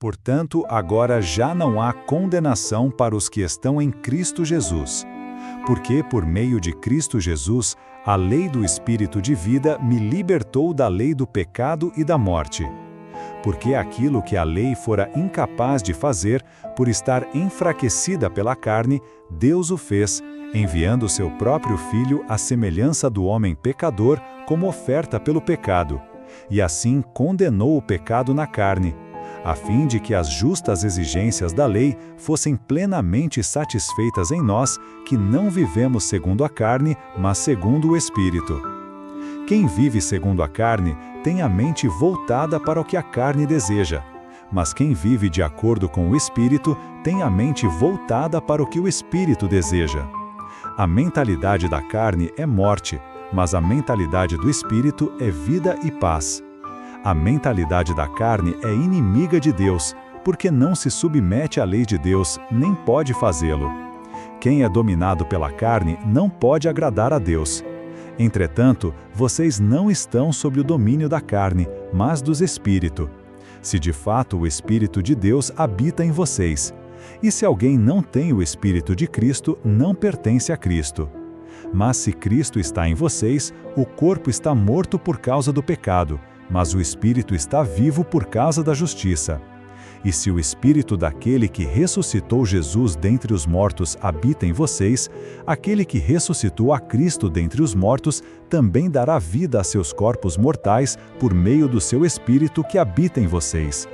Portanto, agora já não há condenação para os que estão em Cristo Jesus. Porque, por meio de Cristo Jesus, a lei do Espírito de vida me libertou da lei do pecado e da morte. Porque aquilo que a lei fora incapaz de fazer, por estar enfraquecida pela carne, Deus o fez, enviando seu próprio Filho à semelhança do homem pecador como oferta pelo pecado, e assim condenou o pecado na carne, a fim de que as justas exigências da lei fossem plenamente satisfeitas em nós, que não vivemos segundo a carne, mas segundo o Espírito. Quem vive segundo a carne tem a mente voltada para o que a carne deseja, mas quem vive de acordo com o Espírito tem a mente voltada para o que o Espírito deseja. A mentalidade da carne é morte, mas a mentalidade do Espírito é vida e paz. A mentalidade da carne é inimiga de Deus, porque não se submete à lei de Deus, nem pode fazê-lo. Quem é dominado pela carne não pode agradar a Deus. Entretanto, vocês não estão sob o domínio da carne, mas dos Espírito. Se de fato o Espírito de Deus habita em vocês. E se alguém não tem o Espírito de Cristo, não pertence a Cristo. Mas se Cristo está em vocês, o corpo está morto por causa do pecado, mas o Espírito está vivo por causa da justiça. E se o Espírito daquele que ressuscitou Jesus dentre os mortos habita em vocês, aquele que ressuscitou a Cristo dentre os mortos também dará vida a seus corpos mortais por meio do seu Espírito que habita em vocês.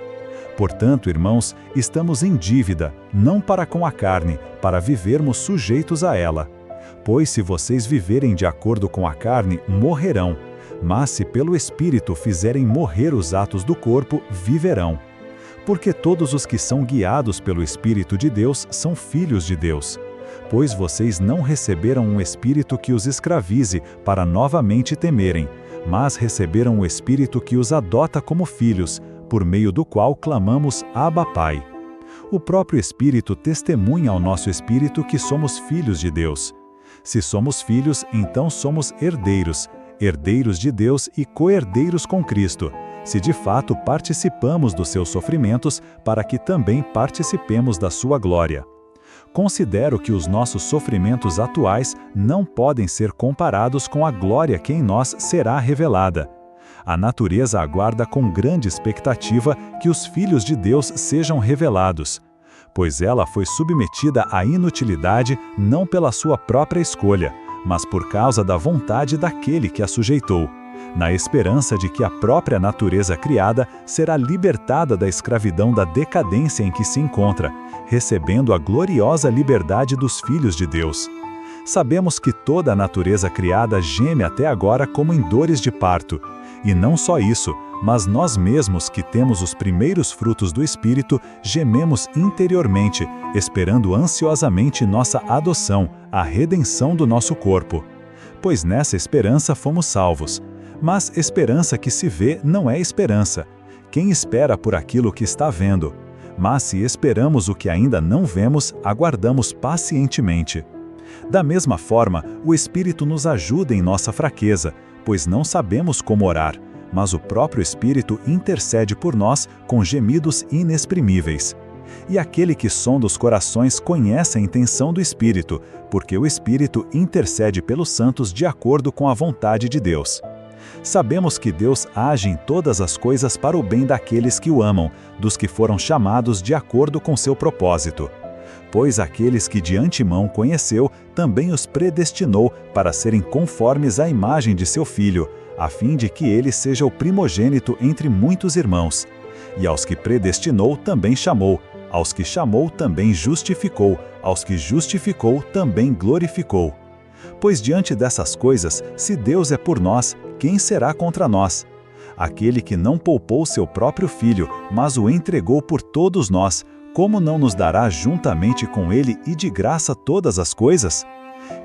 Portanto, irmãos, estamos em dívida, não para com a carne, para vivermos sujeitos a ela. Pois se vocês viverem de acordo com a carne, morrerão. Mas se pelo Espírito fizerem morrer os atos do corpo, viverão. Porque todos os que são guiados pelo Espírito de Deus são filhos de Deus. Pois vocês não receberam um espírito que os escravize para novamente temerem, mas receberam o Espírito que os adota como filhos, por meio do qual clamamos Abba, Pai. O próprio Espírito testemunha ao nosso espírito que somos filhos de Deus. Se somos filhos, então somos herdeiros, herdeiros de Deus e co-herdeiros com Cristo, se de fato participamos dos seus sofrimentos, para que também participemos da sua glória. Considero que os nossos sofrimentos atuais não podem ser comparados com a glória que em nós será revelada. A natureza aguarda com grande expectativa que os filhos de Deus sejam revelados, pois ela foi submetida à inutilidade não pela sua própria escolha, mas por causa da vontade daquele que a sujeitou, na esperança de que a própria natureza criada será libertada da escravidão da decadência em que se encontra, recebendo a gloriosa liberdade dos filhos de Deus. Sabemos que toda a natureza criada geme até agora como em dores de parto, e não só isso, mas nós mesmos que temos os primeiros frutos do Espírito, gememos interiormente, esperando ansiosamente nossa adoção, a redenção do nosso corpo. Pois nessa esperança fomos salvos. Mas esperança que se vê não é esperança. Quem espera por aquilo que está vendo? Mas se esperamos o que ainda não vemos, aguardamos pacientemente. Da mesma forma, o Espírito nos ajuda em nossa fraqueza, pois não sabemos como orar, mas o próprio Espírito intercede por nós com gemidos inexprimíveis. E aquele que sonda os corações conhece a intenção do Espírito, porque o Espírito intercede pelos santos de acordo com a vontade de Deus. Sabemos que Deus age em todas as coisas para o bem daqueles que o amam, dos que foram chamados de acordo com seu propósito. Pois aqueles que de antemão conheceu, também os predestinou para serem conformes à imagem de seu Filho, a fim de que ele seja o primogênito entre muitos irmãos. E aos que predestinou também chamou, aos que chamou também justificou, aos que justificou também glorificou. Pois diante dessas coisas, se Deus é por nós, quem será contra nós? Aquele que não poupou seu próprio Filho, mas o entregou por todos nós, como não nos dará juntamente com ele e de graça todas as coisas?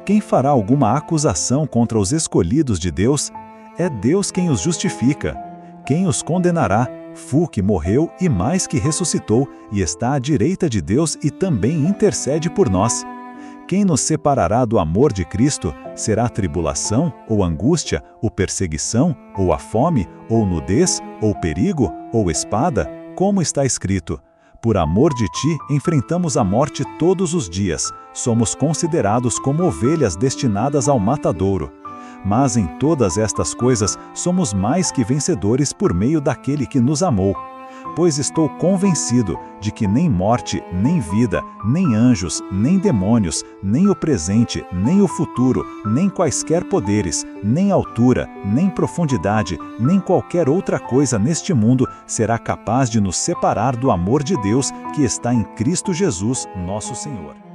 Quem fará alguma acusação contra os escolhidos de Deus? É Deus quem os justifica. Quem os condenará? Fu que morreu e mais que ressuscitou, e está à direita de Deus e também intercede por nós. Quem nos separará do amor de Cristo? Será tribulação, ou angústia, ou perseguição, ou a fome, ou nudez, ou perigo, ou espada? Como está escrito: Por amor de ti, enfrentamos a morte todos os dias. Somos considerados como ovelhas destinadas ao matadouro. Mas em todas estas coisas, somos mais que vencedores por meio daquele que nos amou. Pois estou convencido de que nem morte, nem vida, nem anjos, nem demônios, nem o presente, nem o futuro, nem quaisquer poderes, nem altura, nem profundidade, nem qualquer outra coisa neste mundo será capaz de nos separar do amor de Deus que está em Cristo Jesus, nosso Senhor.